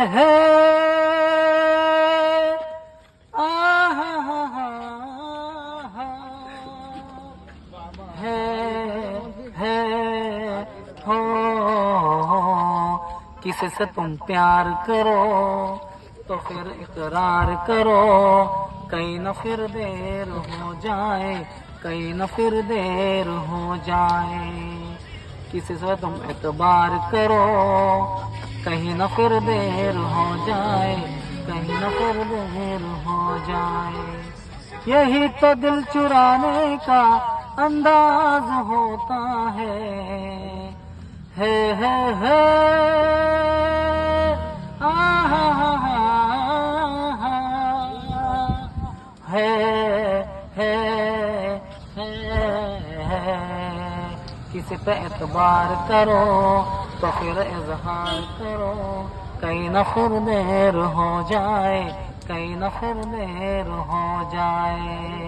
है आह है हो किसी से तुम प्यार करो तो फिर इकरार करो, कहीं न फिर देर हो जाए, कहीं न फिर देर हो जाए। किसी से तुम एतबार करो, कहीं न फिर देर हो जाए, कहीं न फिर देर हो जाए। यही तो दिल चुराने का अंदाज होता है है किसी पे एतबार करो तो फिर इजहार करो, कहीं न फिर देर हो जाए, कहीं न फिर देर हो जाए।